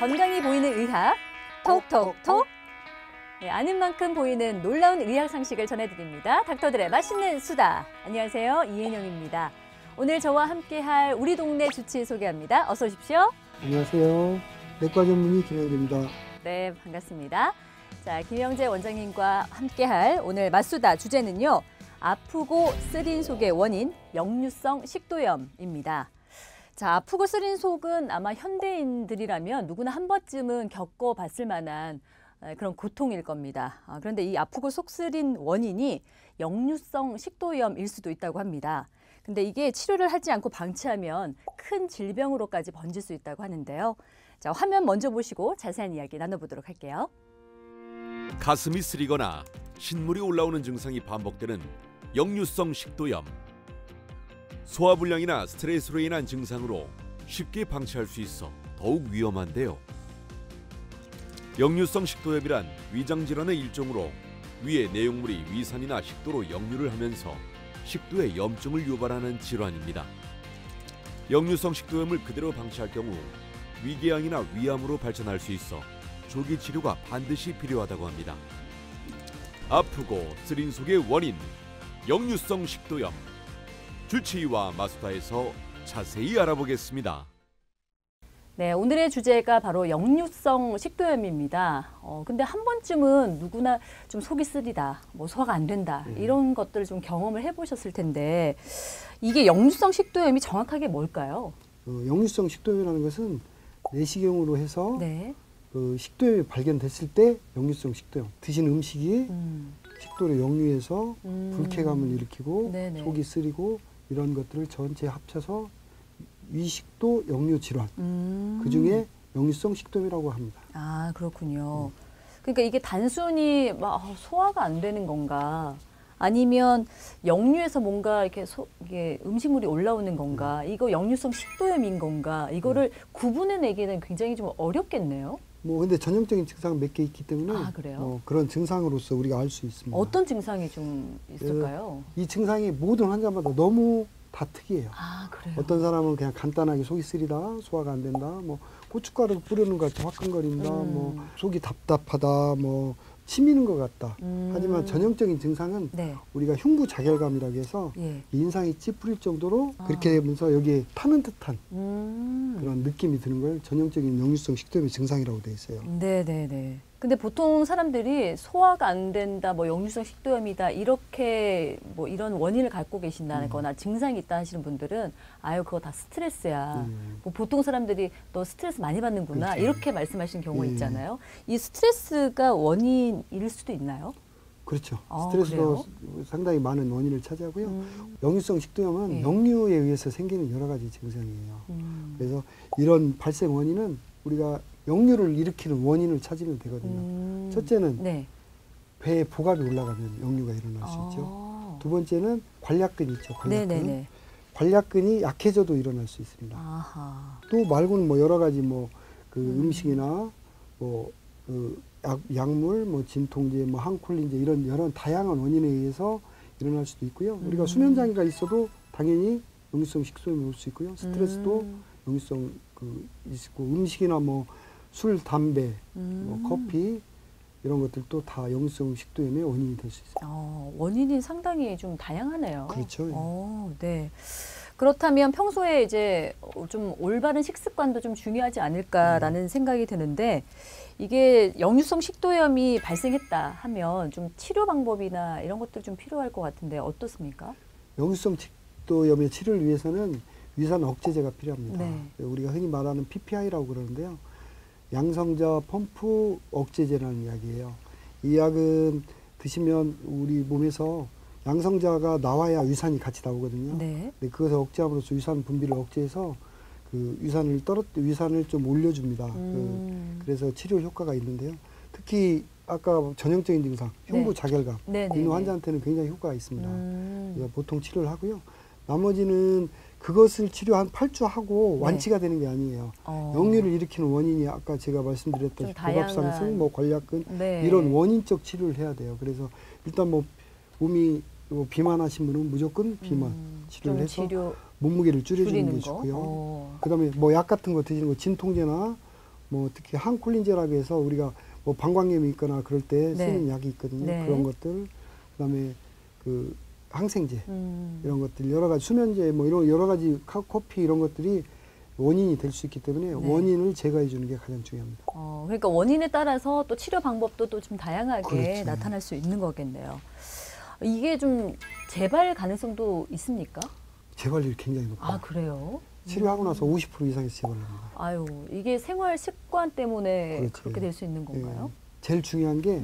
건강이 보이는 의학, 톡톡톡. 네, 아는 만큼 보이는 놀라운 의학 상식을 전해드립니다. 닥터들의 맛있는 수다. 안녕하세요, 이은영입니다. 오늘 저와 함께할 우리 동네 주치 소개합니다. 어서 오십시오. 안녕하세요. 내과 전문의 김영재입니다. 네, 반갑습니다. 자, 김영재 원장님과 함께할 오늘 맛수다 주제는요. 아프고 쓰린 속의 원인, 역류성 식도염입니다. 자, 아프고 쓰린 속은 아마 현대인들이라면 누구나 한 번쯤은 겪어봤을 만한 그런 고통일 겁니다. 그런데 이 아프고 속 쓰린 원인이 역류성 식도염일 수도 있다고 합니다. 근데 이게 치료를 하지 않고 방치하면 큰 질병으로까지 번질 수 있다고 하는데요. 자, 화면 먼저 보시고 자세한 이야기 나눠보도록 할게요. 가슴이 쓰리거나 신물이 올라오는 증상이 반복되는 역류성 식도염. 소화불량이나 스트레스로 인한 증상으로 쉽게 방치할 수 있어 더욱 위험한데요. 역류성 식도염이란 위장질환의 일종으로 위의 내용물이 위산이나 식도로 역류를 하면서 식도에 염증을 유발하는 질환입니다. 역류성 식도염을 그대로 방치할 경우 위궤양이나 위암으로 발전할 수 있어 조기 치료가 반드시 필요하다고 합니다. 아프고 쓰린 속의 원인, 역류성 식도염. 주치의와 마수다에서 자세히 알아보겠습니다. 네, 오늘의 주제가 바로 역류성 식도염입니다. 근데 한 번쯤은 누구나 좀 속이 쓰리다, 뭐 소화가 안 된다, 이런 것들을 좀 경험을 해보셨을 텐데 이게 역류성 식도염이 정확하게 뭘까요? 역류성 식도염이라는 것은 내시경으로 해서 네. 식도염이 발견됐을 때 역류성 식도염. 드신 음식이 식도로 역류해서 불쾌감을 일으키고 네네. 속이 쓰리고 이런 것들을 전체 합쳐서 위식도 역류 질환. 그중에 역류성 식도염이라고 합니다. 아, 그렇군요. 그러니까 이게 단순히 막 소화가 안 되는 건가? 아니면 역류해서 뭔가 이게 음식물이 올라오는 건가? 이거 역류성 식도염인 건가? 이거를 구분해내기는 굉장히 좀 어렵겠네요. 근데 전형적인 증상은 몇 개 있기 때문에 아, 그래요? 그런 증상으로서 우리가 알 수 있습니다. 어떤 증상이 좀 있을까요? 이 증상이 모든 환자마다 너무 다 특이해요. 아, 그래요? 어떤 사람은 그냥 간단하게 속이 쓰리다, 소화가 안 된다, 뭐 고춧가루 뿌리는 것 같이 화끈거린다, 뭐 속이 답답하다, 뭐 치미는 것 같다. 하지만 전형적인 증상은 네. 우리가 흉부자결감이라고 해서 예. 인상이 찌푸릴 정도로 그렇게 되면서 여기에 타는 듯한 그런 느낌이 드는 걸 전형적인 역류성 식도염의 증상이라고 되어 있어요. 네네네. 근데 보통 사람들이 소화가 안 된다, 뭐 역류성 식도염이다, 이렇게 뭐 이런 원인을 갖고 계신다거나 증상이 있다 하시는 분들은 아유, 그거 다 스트레스야. 뭐 보통 사람들이 너 스트레스 많이 받는구나, 그렇죠. 이렇게 말씀하시는 경우가 예. 있잖아요. 이 스트레스가 원인일 수도 있나요? 그렇죠. 아, 스트레스도 그래요? 상당히 많은 원인을 차지하고요. 역류성 식도염은 예. 역류에 의해서 생기는 여러 가지 증상이에요. 그래서 이런 발생 원인은 우리가 역류를 일으키는 원인을 찾으면 되거든요. 첫째는 네. 배에 복압이 올라가면 역류가 일어날 수 있죠. 두 번째는 관략근이 있죠. 관략근. 네네네. 관략근이 약해져도 일어날 수 있습니다. 아하. 또 말고는 뭐 여러 가지 음식이나 약물, 뭐 진통제, 뭐 항콜린제 이런 여러 다양한 원인에 의해서 일어날 수도 있고요. 우리가 수면 장애가 있어도 당연히 역류성 식도염이 올 수 있고요. 스트레스도 역류성 있고 음식이나 뭐 술, 담배, 뭐 커피 이런 것들도 다 역류성 식도염의 원인이 될 수 있어요. 원인이 상당히 좀 다양하네요. 그렇죠. 네. 그렇다면 평소에 이제 좀 올바른 식습관도 좀 중요하지 않을까라는 생각이 드는데 이게 역류성 식도염이 발생했다 하면 좀 치료 방법이나 이런 것들 좀 필요할 것 같은데 어떻습니까? 역류성 식도염의 치료를 위해서는 위산 억제제가 필요합니다. 네. 우리가 흔히 말하는 PPI라고 그러는데요. 양성자 펌프 억제제라는 약이에요. 이 약은 드시면 우리 몸에서 양성자가 나와야 위산이 같이 나오거든요. 네. 근데 그것을 억제함으로써 위산 분비를 억제해서 그 위산을 좀 올려줍니다. 그래서 치료 효과가 있는데요. 특히 아까 전형적인 증상, 흉부자결감 있는 환자한테는 굉장히 효과가 있습니다. 그래서 보통 치료를 하고요. 나머지는 그것을 치료 한 8주 하고 완치가 되는 게 아니에요. 역류를 일으키는 원인이 아까 제가 말씀드렸다시피 복압상승, 뭐 관략근 이런 원인적 치료를 해야 돼요. 그래서 일단 뭐 몸이 비만하신 분은 무조건 비만 치료를 해서 몸무게를 줄여주는 게 좋고요. 그다음에 뭐 약 같은 거 드시는 거 진통제나 뭐 특히 항콜린제라고 해서 우리가 뭐 방광염이 있거나 그럴 때 쓰는 약이 있거든요. 그런 것들, 그다음에 그 항생제 이런 것들, 여러 가지 수면제 뭐 이런 여러 가지 커피 이런 것들이 원인이 될 수 있기 때문에 원인을 제거해 주는 게 가장 중요합니다. 그러니까 원인에 따라서 또 치료 방법도 또 좀 다양하게 그렇죠. 나타날 수 있는 거겠네요. 이게 좀 재발 가능성도 있습니까? 재발률이 굉장히 높아요. 아, 그래요? 치료하고 나서 50% 이상에서 재발합니다. 아유, 이게 생활 습관 때문에 그렇죠. 그렇게 될 수 있는 건가요? 제일 중요한 게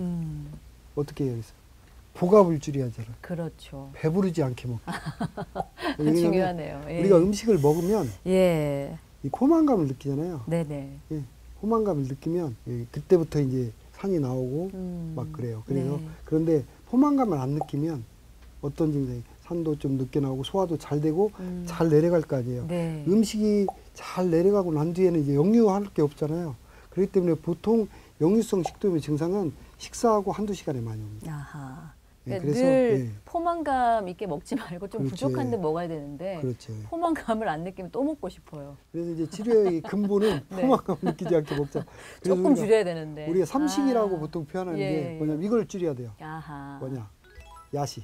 어떻게 해야 되겠어요? 복압을 줄여야잖아요. 그렇죠. 배부르지 않게 먹고. 중요하네요. 예. 우리가 음식을 먹으면 예. 이 포만감을 느끼잖아요. 네네. 예, 포만감을 느끼면 그때부터 이제 산이 나오고 막 그래요. 그래서 그런데 포만감을 안 느끼면 어떤 증상이 산도 좀 늦게 나오고 소화도 잘 되고 잘 내려갈 거 아니에요. 네. 음식이 잘 내려가고 난 뒤에는 이제 역류할 게 없잖아요. 그렇기 때문에 보통 역류성 식도염의 증상은 식사하고 한두 시간에 많이 옵니다. 아하. 예, 그러니까 늘 포만감 있게 먹지 말고 좀 그렇죠. 부족한데 먹어야 되는데 그렇죠. 포만감을 안 느끼면 또 먹고 싶어요. 그래서 이제 치료의 근본은 포만감을 느끼지 않게 먹자. 그래서 조금 줄여야 되는데. 우리가 삼식이라고 보통 표현하는 예. 게 뭐냐면 이걸 줄여야 돼요. 아하. 뭐냐? 야식,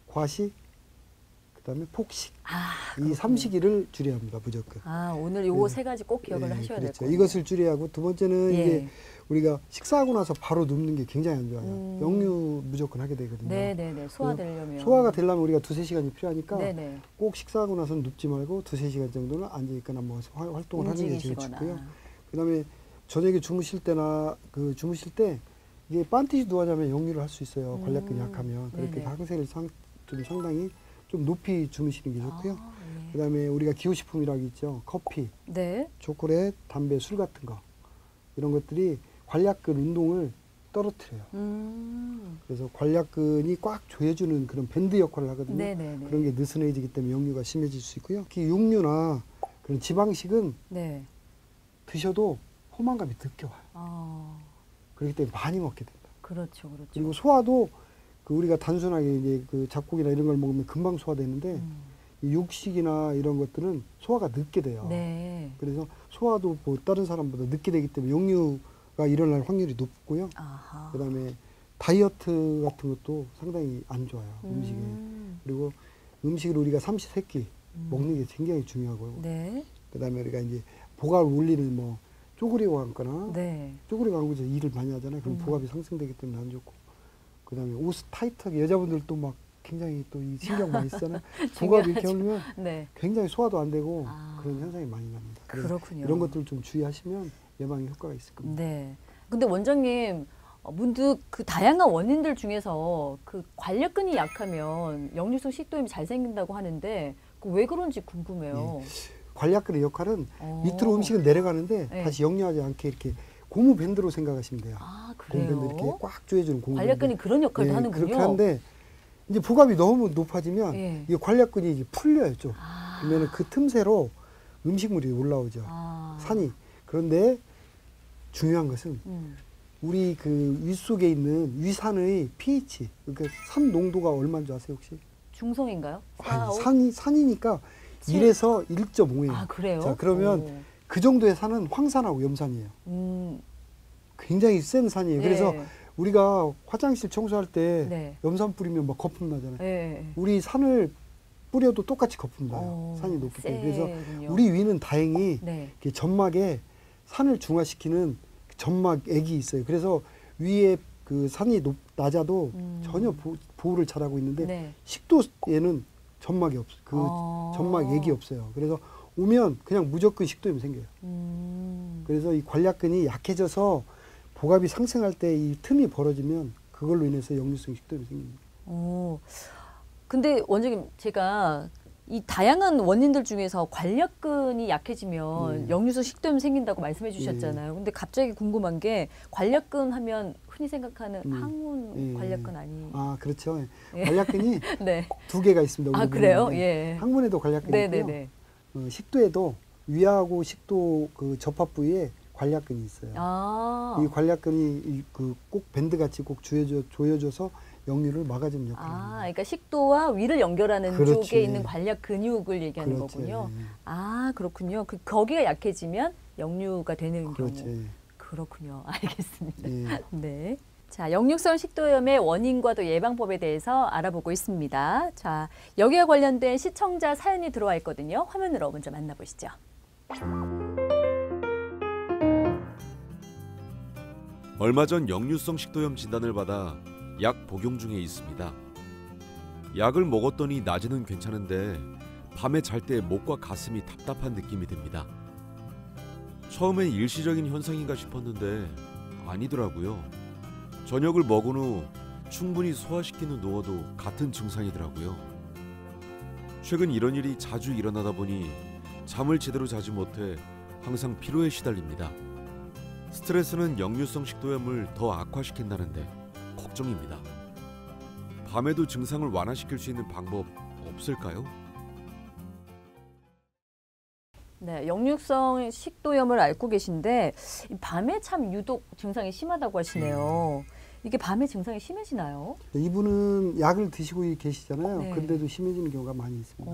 과식, 그다음에 폭식. 이 그렇군요. 삼식이를 줄여야 합니다, 무조건. 오늘 요거 세 가지 꼭 기억을 하셔야 될 그렇죠. 거예요. 이것을 줄여야 하고 두 번째는 이제 우리가 식사하고 나서 바로 눕는 게 굉장히 안 좋아요. 역류 무조건 하게 되거든요. 네네네. 소화되려면. 소화가 되려면 우리가 2~3시간이 필요하니까 네네. 꼭 식사하고 나서는 눕지 말고 2~3시간 정도는 앉아있거나 뭐 활동을 하는 게 제일 좋고요. 그다음에 저녁에 주무실 때나 주무실 때 이게 반드시 누워자면 역류를 할 수 있어요. 관략근이 약하면. 그렇게 항생을 좀 상당히 좀 높이 주무시는 게 좋고요. 그다음에 우리가 기호식품이라고 있죠. 커피, 초콜릿, 담배, 술 같은 거 이런 것들이 관략근 운동을 떨어뜨려요. 그래서 관략근이 꽉 조여주는 그런 밴드 역할을 하거든요. 그런 게 느슨해지기 때문에 역류가 심해질 수 있고요. 특히 육류나 그런 지방식은 드셔도 포만감이 늦게 와요. 그렇기 때문에 많이 먹게 된다. 그렇죠. 그리고 소화도 우리가 단순하게 이제 잡곡이나 이런 걸 먹으면 금방 소화되는데 이 육식이나 이런 것들은 소화가 늦게 돼요. 그래서 소화도 뭐 다른 사람보다 늦게 되기 때문에 역류가 일어날 확률이 높고요. 그다음에 다이어트 같은 것도 상당히 안 좋아요. 음식에. 그리고 음식을 우리가 삼시세끼 먹는 게 굉장히 중요하고 그다음에 우리가 이제 복압을 올리는 뭐 쪼그리고 앉거나 쪼그리고 앉고서 일을 많이 하잖아요. 그럼 복압이 상승되기 때문에 안 좋고 그다음에 옷 타이트하게 여자분들도 막 굉장히 또 이 신경 많이 쓰잖아요. 복압이 이렇게 올리면 굉장히 소화도 안 되고 그런 현상이 많이 납니다. 그렇군요. 이런 것들을 좀 주의하시면 예방에 효과가 있을 겁니다. 근데 원장님 문득 그 다양한 원인들 중에서 그 관략근이 약하면 역류성 식도염이 잘 생긴다고 하는데 왜 그런지 궁금해요. 관략근의 역할은 밑으로 음식은 내려가는데 다시 역류하지 않게 이렇게 고무 밴드로 생각하시면 돼요. 그래요? 고무 밴드 이렇게 꽉 조여주는 고무 관략근이 밴드. 그런 역할도 하는군요. 그렇게 하는데 이제 복압이 너무 높아지면 이 관략근이 이제 풀려요 좀. 그러면 그 틈새로 음식물이 올라오죠. 산이. 그런데 중요한 것은 우리 그 위 속에 있는 위산의 pH, 그러니까 산 농도가 얼마인 줄 아세요 혹시? 중성인가요? 산이니까 1에서 1.5예요. 그래요? 자, 그러면 그 정도의 산은 황산하고 염산이에요. 굉장히 센 산이에요. 그래서 우리가 화장실 청소할 때 염산 뿌리면 막 거품 나잖아요. 우리 산을 뿌려도 똑같이 거품 나요. 산이 높기 때문에. 그래서 우리 위는 다행히 점막에 산을 중화시키는 점막액이 있어요. 그래서 위에 그 산이 낮아도 전혀 보호를 잘하고 있는데 식도에는 점막이 점막액이 없어요. 그래서 오면 그냥 무조건 식도염이 생겨요. 그래서 이 관략근이 약해져서 복압이 상승할 때 이 틈이 벌어지면 그걸로 인해서 역류성 식도염이 생깁니다. 근데 원장님 제가 이 다양한 원인들 중에서 관략근이 약해지면 역류성 식도염 생긴다고 말씀해 주셨잖아요. 근데 갑자기 궁금한 게 관략근 하면 흔히 생각하는 항문 관략근 아니? 그렇죠. 관략근이 두 개가 있습니다. 그래요? 항문에도 관략근이 있고요. 식도에도 위하고 식도 그 접합 부위에 관략근이 있어요. 이 관략근이 꼭 밴드같이 꼭 조여줘서 역류를 막아주는 역할을 합니다. 그러니까 식도와 위를 연결하는 쪽에 있는 관략 근육을 얘기하는 거군요. 그렇군요. 거기가 약해지면 역류가 되는 그렇지. 경우. 그렇군요. 알겠습니다. 예. 네. 자, 역류성 식도염의 원인과 또 예방법에 대해서 알아보고 있습니다. 자, 여기와 관련된 시청자 사연이 들어와 있거든요. 화면으로 먼저 만나보시죠. 얼마 전 역류성 식도염 진단을 받아 약 복용 중에 있습니다. 약을 먹었더니 낮에는 괜찮은데 밤에 잘 때 목과 가슴이 답답한 느낌이 듭니다. 처음엔 일시적인 현상인가 싶었는데 아니더라고요. 저녁을 먹은 후 충분히 소화시키는 누워도 같은 증상이더라고요. 최근 이런 일이 자주 일어나다 보니 잠을 제대로 자지 못해 항상 피로에 시달립니다. 스트레스는 역류성 식도염을 더 악화시킨다는데 걱정입니다. 밤에도 증상을 완화시킬 수 있는 방법 없을까요? 네, 역류성 식도염을 앓고 계신데 밤에 참 유독 증상이 심하다고 하시네요. 이게 밤에 증상이 심해지나요? 이분은 약을 드시고 계시잖아요. 네. 그런데도 심해지는 경우가 많이 있습니다.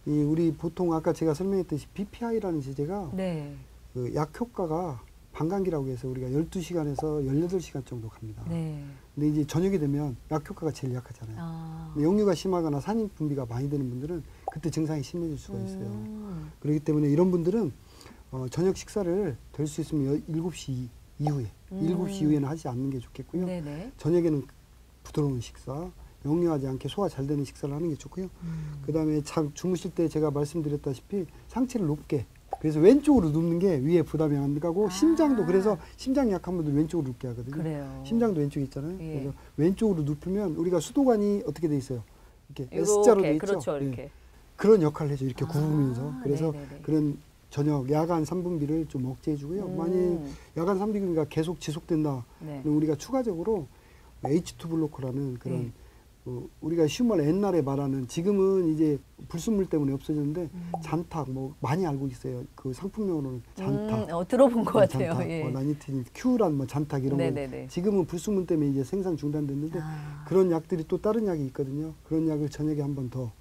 우리 보통 아까 제가 설명했듯이 PPI라는 제제가 네. 그 약 효과가 반감기라고 해서 우리가 12시간에서 18시간 정도 갑니다. 네. 근데 이제 저녁이 되면 약 효과가 제일 약하잖아요. 근데 역류가 심하거나 산입 분비가 많이 되는 분들은 그때 증상이 심해질 수가 있어요. 그렇기 때문에 이런 분들은 저녁 식사를 될 수 있으면 7시 이후에 7시 이후에는 하지 않는 게 좋겠고요. 네네. 저녁에는 부드러운 식사, 역류하지 않게 소화 잘 되는 식사를 하는 게 좋고요. 그다음에 주무실 때 제가 말씀드렸다시피 상체를 높게, 그래서 왼쪽으로 눕는 게 위에 부담이 안 가고 심장도, 그래서 심장 약한 분들 왼쪽으로 눕게 하거든요. 그래요. 심장도 왼쪽에 있잖아요. 예. 그래서 왼쪽으로 눕히면 우리가 수도관이 어떻게 돼 있어요? 이렇게 요렇게, S자로 돼 있죠. 그렇죠, 예. 이렇게. 그런 역할을 해줘, 이렇게 굽으면서. 그래서 네네네. 그런 저녁 야간 3분비를 좀 억제해주고요. 만약 야간 3분비가 계속 지속된다, 네. 그럼 우리가 추가적으로 H2 블로커라는 그런 우리가 쉬운 말로 옛날에 말하는, 지금은 이제 불순물 때문에 없어졌는데 잔탁 뭐 많이 알고 있어요. 그 상품명으로는 잔탁. 들어본 것 같아요. 잔탁, 예. 라니틴, 큐란 뭐 잔탁 이런 네네네. 거. 지금은 불순물 때문에 이제 생산 중단됐는데 그런 약들이 또 다른 약이 있거든요. 그런 약을 저녁에 한 번 더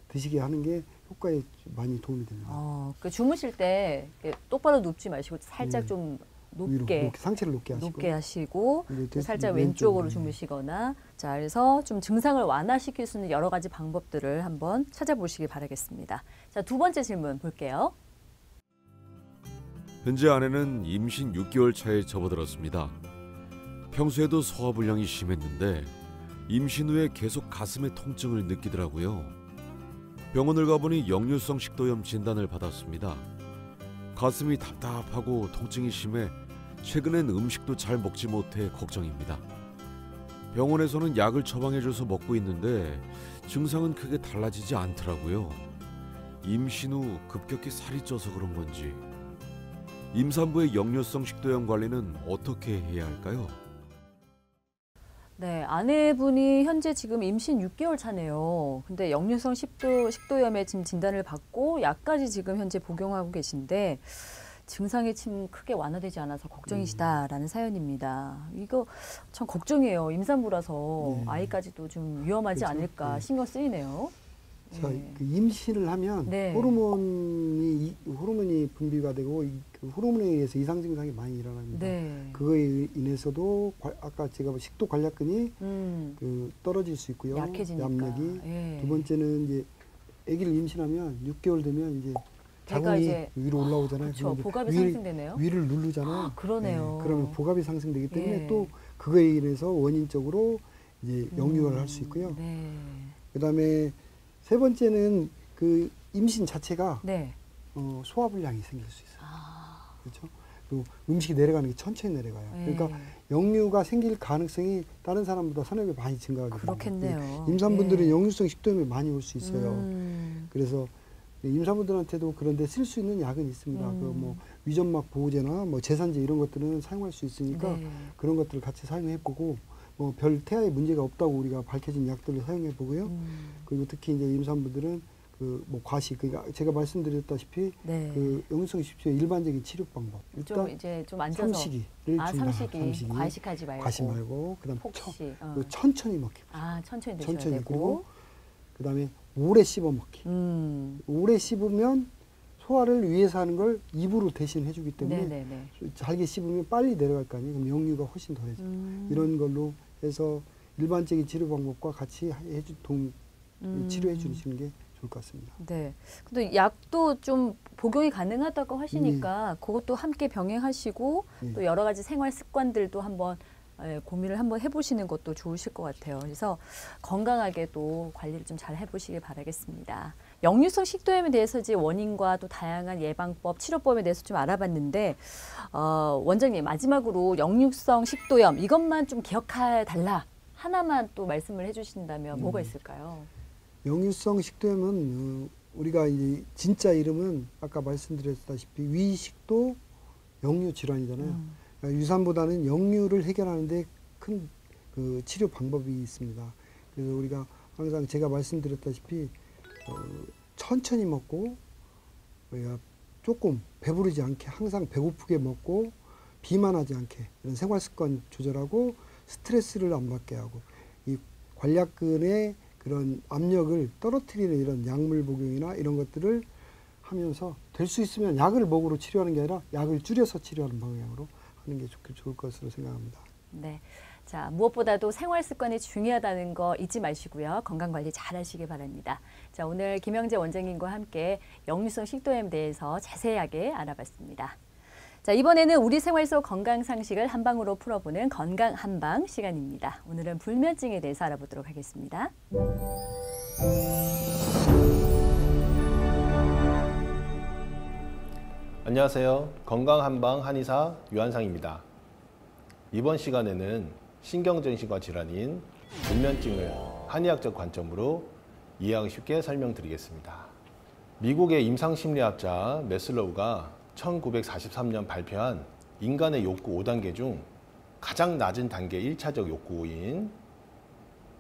드시게 하는 게 효과에 많이 도움이 됩니다. 그 주무실 때 이렇게 똑바로 눕지 마시고 살짝 좀 높게 상체를 높게 하시고 이제 살짝 왼쪽으로 주무시거나, 자, 그래서 좀 증상을 완화시킬 수 있는 여러 가지 방법들을 한번 찾아보시기 바라겠습니다. 자, 두 번째 질문 볼게요. 현재 아내는 임신 6개월 차에 접어들었습니다. 평소에도 소화불량이 심했는데 임신 후에 계속 가슴에 통증을 느끼더라고요. 병원을 가보니 역류성 식도염 진단을 받았습니다. 가슴이 답답하고 통증이 심해 최근엔 음식도 잘 먹지 못해 걱정입니다. 병원에서는 약을 처방해줘서 먹고 있는데 증상은 크게 달라지지 않더라고요. 임신 후 급격히 살이 쪄서 그런 건지. 임산부의 역류성 식도염 관리는 어떻게 해야 할까요? 네, 아내분이 현재 지금 임신 6개월 차네요. 근데 역류성 식도염에 지금 진단을 받고 약까지 지금 현재 복용하고 계신데 증상이 좀 크게 완화되지 않아서 걱정이시다라는 사연입니다. 이거 참 걱정이에요. 임산부라서 아이까지도 좀 위험하지 그렇죠. 않을까 신경 쓰이네요. 자, 그 임신을 하면 호르몬이 분비가 되고 그 호르몬에 의해서 이상 증상이 많이 일어납니다. 그거에 인해서도 아까 제가 식도 관략근이 그 떨어질 수 있고요. 약해지니까. 두 번째는 이제 아기를 임신하면 6개월 되면 이제 자궁이 위로 올라오잖아요. 그렇죠. 복압이 상승되네요. 위를 누르잖아요. 그러네요. 그러면 복압이 상승되기 때문에 또 그거에 인해서 원인적으로 이제 역류를 할 수 있고요. 그다음에 세 번째는 그 임신 자체가 소화불량이 생길 수 있어요. 그렇죠? 또 음식이 내려가는 게 천천히 내려가요. 그러니까 역류가 생길 가능성이 다른 사람보다 서너 배 많이 증가하게 됩니다. 그렇겠네요. 임산분들은 역류성 식도염이 많이 올 수 있어요. 그래서 임산부들한테도 그런데 쓸 수 있는 약은 있습니다. 그 뭐 위점막 보호제나 뭐 제산제 이런 것들은 사용할 수 있으니까 그런 것들을 같이 사용해보고, 뭐 별 태아에 문제가 없다고 우리가 밝혀진 약들을 사용해보고요. 그리고 특히 이제 임산부들은 그 뭐 과식, 그러니까 제가 말씀드렸다시피 그 역류성 식도염 일반적인 치료 방법. 일단 이제 좀 앉아서 삼식이를 중단하고, 삼식이 과식하지 말고, 과식 말고, 그다음 폭식, 천천히 먹기. 천천히 드셔야 되고, 그리고 그다음에 오래 씹어 먹기. 오래 씹으면 소화를 위해서 하는 걸 입으로 대신 해주기 때문에 네네네. 잘게 씹으면 빨리 내려갈 거 아니에요. 그럼 역류가 훨씬 더해져요. 이런 걸로 해서 일반적인 치료 방법과 같이 치료해 주시는 게 좋을 것 같습니다. 네. 근데 약도 좀 복용이 가능하다고 하시니까 그것도 함께 병행하시고 또 여러 가지 생활 습관들도 한번 고민을 한번 해보시는 것도 좋으실 것 같아요. 그래서 건강하게 또 관리를 좀 잘 해보시길 바라겠습니다. 역류성 식도염에 대해서 이제 원인과 또 다양한 예방법, 치료법에 대해서 좀 알아봤는데 원장님 마지막으로 역류성 식도염 이것만 좀 기억해 달라 하나만 또 말씀을 해주신다면 뭐가 있을까요? 역류성 식도염은 우리가 이제 진짜 이름은 아까 말씀드렸다시피 위식도 역류 질환이잖아요. 그러니까 유산보다는 역류를 해결하는데 큰 그 치료 방법이 있습니다. 그래서 우리가 항상 제가 말씀드렸다시피 천천히 먹고 조금 배부르지 않게 항상 배고프게 먹고 비만하지 않게 이런 생활 습관 조절하고 스트레스를 안 받게 하고 이 관략근의 그런 압력을 떨어뜨리는 이런 약물 복용이나 이런 것들을 하면서 될 수 있으면 약을 먹으로 치료하는 게 아니라 약을 줄여서 치료하는 방향으로 하는 게 좋을 것으로 생각합니다. 네. 자, 무엇보다도 생활 습관이 중요하다는 거 잊지 마시고요. 건강 관리 잘 하시기 바랍니다. 자, 오늘 김영재 원장님과 함께 역류성 식도염에 대해서 자세하게 알아봤습니다. 자, 이번에는 우리 생활 속 건강 상식을 한방으로 풀어보는 건강 한방 시간입니다. 오늘은 불면증에 대해서 알아보도록 하겠습니다. 안녕하세요. 건강 한방 한의사 유한상입니다. 이번 시간에는 신경정신과 질환인 불면증을 한의학적 관점으로 이해하기 쉽게 설명드리겠습니다. 미국의 임상심리학자 매슬로우가 1943년 발표한 인간의 욕구 5단계 중 가장 낮은 단계 1차적 욕구인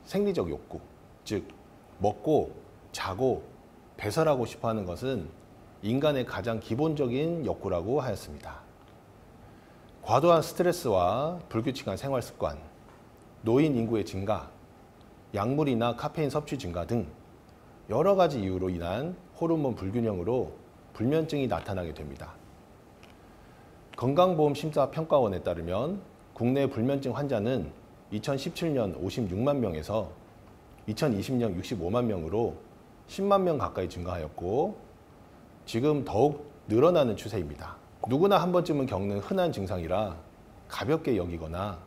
생리적 욕구, 즉 먹고 자고 배설하고 싶어하는 것은 인간의 가장 기본적인 욕구라고 하였습니다. 과도한 스트레스와 불규칙한 생활 습관, 노인 인구의 증가, 약물이나 카페인 섭취 증가 등 여러 가지 이유로 인한 호르몬 불균형으로 불면증이 나타나게 됩니다. 건강보험심사평가원에 따르면 국내 불면증 환자는 2017년 56만 명에서 2020년 65만 명으로 10만 명 가까이 증가하였고 지금 더욱 늘어나는 추세입니다. 누구나 한 번쯤은 겪는 흔한 증상이라 가볍게 여기거나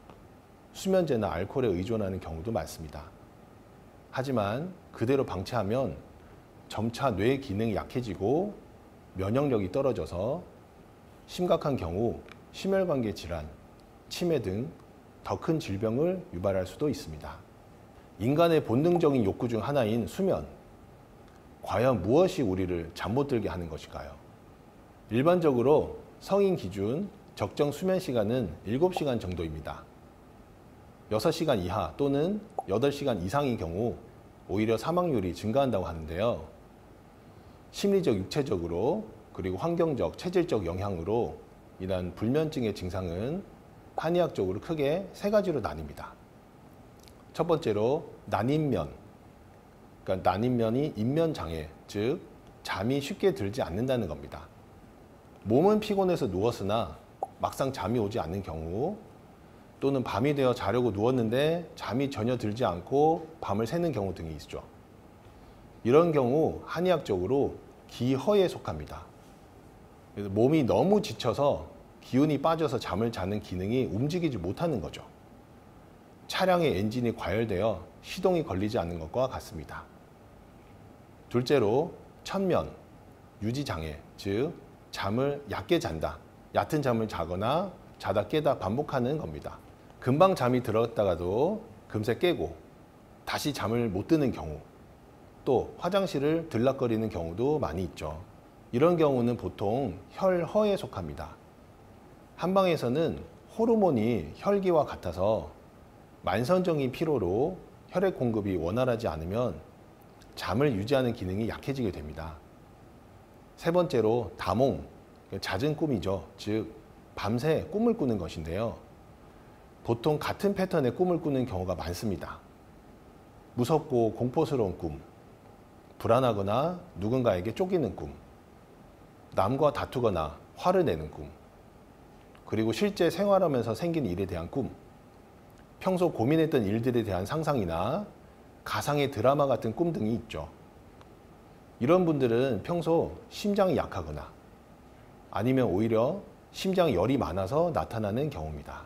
수면제나 알코올에 의존하는 경우도 많습니다. 하지만 그대로 방치하면 점차 뇌 기능이 약해지고 면역력이 떨어져서 심각한 경우 심혈관계 질환, 치매 등 더 큰 질병을 유발할 수도 있습니다. 인간의 본능적인 욕구 중 하나인 수면. 과연 무엇이 우리를 잠 못 들게 하는 것일까요? 일반적으로 성인 기준 적정 수면 시간은 7시간 정도입니다. 6시간 이하 또는 8시간 이상인 경우 오히려 사망률이 증가한다고 하는데요. 심리적, 육체적으로 그리고 환경적, 체질적 영향으로 인한 불면증의 증상은 한의학적으로 크게 3가지로 나뉩니다. 첫 번째로 난임면, 그러니까 난임면이 인면장애, 즉 잠이 쉽게 들지 않는다는 겁니다. 몸은 피곤해서 누웠으나 막상 잠이 오지 않는 경우 또는 밤이 되어 자려고 누웠는데 잠이 전혀 들지 않고 밤을 새는 경우 등이 있죠. 이런 경우 한의학적으로 기허에 속합니다. 그래서 몸이 너무 지쳐서 기운이 빠져서 잠을 자는 기능이 움직이지 못하는 거죠. 차량의 엔진이 과열되어 시동이 걸리지 않는 것과 같습니다. 둘째로 천면, 유지장애, 즉 잠을 얕게 잔다, 얕은 잠을 자거나 자다 깨다 반복하는 겁니다. 금방 잠이 들었다가도 금세 깨고 다시 잠을 못 드는 경우, 또 화장실을 들락거리는 경우도 많이 있죠. 이런 경우는 보통 혈허에 속합니다. 한방에서는 호르몬이 혈기와 같아서 만성적인 피로로 혈액 공급이 원활하지 않으면 잠을 유지하는 기능이 약해지게 됩니다. 세 번째로 다몽, 잦은 꿈이죠. 즉 밤새 꿈을 꾸는 것인데요. 보통 같은 패턴의 꿈을 꾸는 경우가 많습니다. 무섭고 공포스러운 꿈, 불안하거나 누군가에게 쫓기는 꿈, 남과 다투거나 화를 내는 꿈, 그리고 실제 생활하면서 생긴 일에 대한 꿈, 평소 고민했던 일들에 대한 상상이나 가상의 드라마 같은 꿈 등이 있죠. 이런 분들은 평소 심장이 약하거나 아니면 오히려 심장 열이 많아서 나타나는 경우입니다.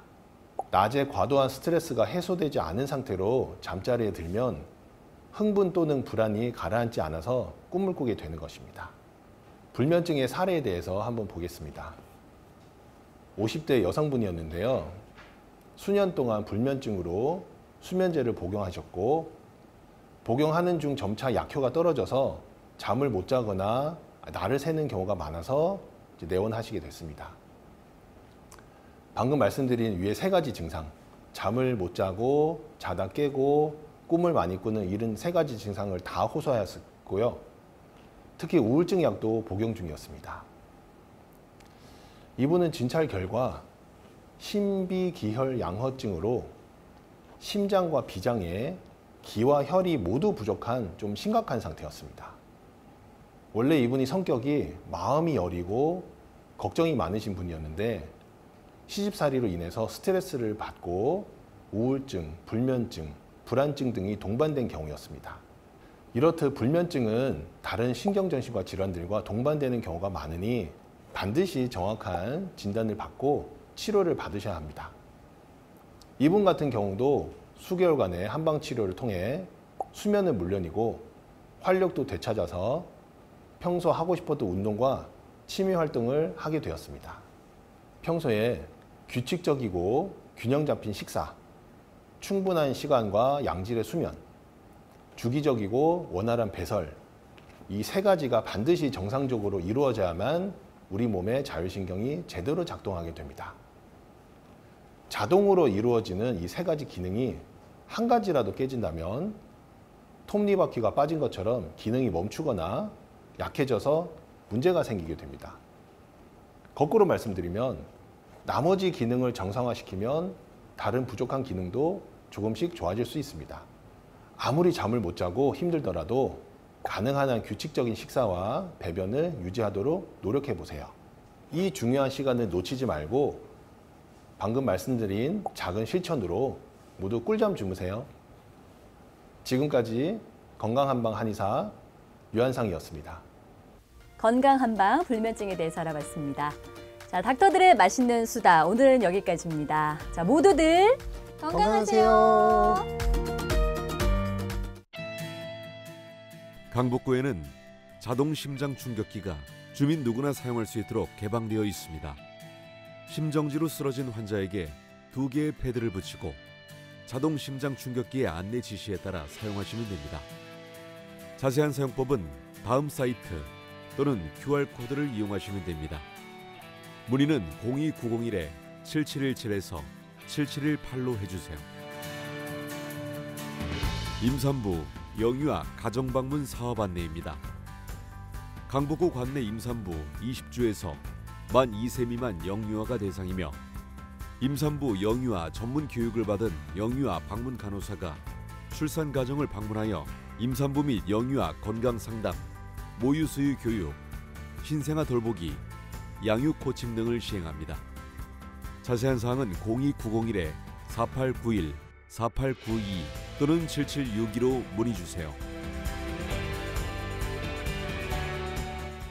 낮에 과도한 스트레스가 해소되지 않은 상태로 잠자리에 들면 흥분 또는 불안이 가라앉지 않아서 꿈을 꾸게 되는 것입니다. 불면증의 사례에 대해서 한번 보겠습니다. 50대 여성분이었는데요. 수년 동안 불면증으로 수면제를 복용하셨고 복용하는 중 점차 약효가 떨어져서 잠을 못 자거나 날을 새는 경우가 많아서 내원하시게 됐습니다. 방금 말씀드린 위의 3가지 증상, 잠을 못 자고 자다 깨고 꿈을 많이 꾸는 이런 3가지 증상을 다 호소하였고요. 특히 우울증 약도 복용 중이었습니다. 이분은 진찰 결과 심비기혈양허증으로 심장과 비장에 기와 혈이 모두 부족한 좀 심각한 상태였습니다. 원래 이분이 성격이 마음이 여리고 걱정이 많으신 분이었는데 시집살이로 인해서 스트레스를 받고 우울증, 불면증, 불안증 등이 동반된 경우였습니다. 이렇듯 불면증은 다른 신경전신과 질환들과 동반되는 경우가 많으니 반드시 정확한 진단을 받고 치료를 받으셔야 합니다. 이분 같은 경우도 수개월간의 한방치료를 통해 수면은 물론이고 활력도 되찾아서 평소 하고 싶었던 운동과 취미활동을 하게 되었습니다. 평소에 규칙적이고 균형 잡힌 식사, 충분한 시간과 양질의 수면, 주기적이고 원활한 배설, 이 3가지가 반드시 정상적으로 이루어져야만 우리 몸의 자율신경이 제대로 작동하게 됩니다. 자동으로 이루어지는 이 3가지 기능이 한 가지라도 깨진다면 톱니바퀴가 빠진 것처럼 기능이 멈추거나 약해져서 문제가 생기게 됩니다. 거꾸로 말씀드리면 나머지 기능을 정상화시키면 다른 부족한 기능도 조금씩 좋아질 수 있습니다. 아무리 잠을 못 자고 힘들더라도 가능한 한 규칙적인 식사와 배변을 유지하도록 노력해 보세요. 이 중요한 시간을 놓치지 말고 방금 말씀드린 작은 실천으로 모두 꿀잠 주무세요. 지금까지 건강한방 한의사 유한상이었습니다. 건강한방 불면증에 대해서 알아봤습니다. 자, 닥터들의 맛있는 수다. 오늘은 여기까지입니다. 자, 모두들 건강하세요. 강북구에는 자동 심장 충격기가 주민 누구나 사용할 수 있도록 개방되어 있습니다. 심정지로 쓰러진 환자에게 2개의 패드를 붙이고 자동 심장 충격기의 안내 지시에 따라 사용하시면 됩니다. 자세한 사용법은 다음 사이트 또는 QR코드를 이용하시면 됩니다. 문의는 02901-7717에서 7718로 해주세요. 임산부 영유아 가정방문 사업 안내입니다. 강북구 관내 임산부 20주에서 만 2세 미만 영유아가 대상이며 임산부 영유아 전문 교육을 받은 영유아 방문 간호사가 출산 가정을 방문하여 임산부 및 영유아 건강 상담, 모유 수유 교육, 신생아 돌보기, 양육 코칭 등을 시행합니다. 자세한 사항은 02901-4891, 4892 또는 7762로 문의 주세요.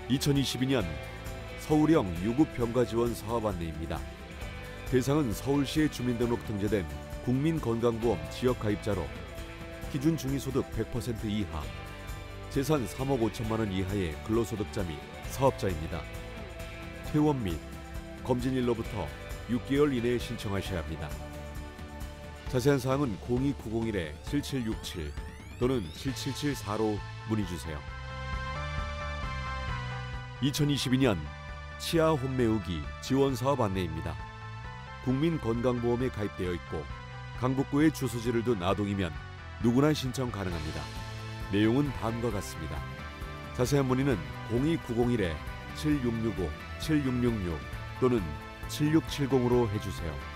2022년 서울형 유급병가 지원 사업 안내입니다. 대상은 서울시에 주민등록 등재된 국민건강보험 지역가입자로 기준 중위소득 100% 이하, 재산 3억 5천만 원 이하의 근로소득자 및 사업자입니다. 퇴원 및 검진일로부터 6개월 이내에 신청하셔야 합니다. 자세한 사항은 02901-7767 또는 7774로 문의 주세요. 2022년 치아 홈메우기 지원 사업 안내입니다. 국민건강보험에 가입되어 있고 강북구에 주소지를 둔 아동이면 누구나 신청 가능합니다. 내용은 다음과 같습니다. 자세한 문의는 02901-7665-7666 또는 7670으로 해주세요.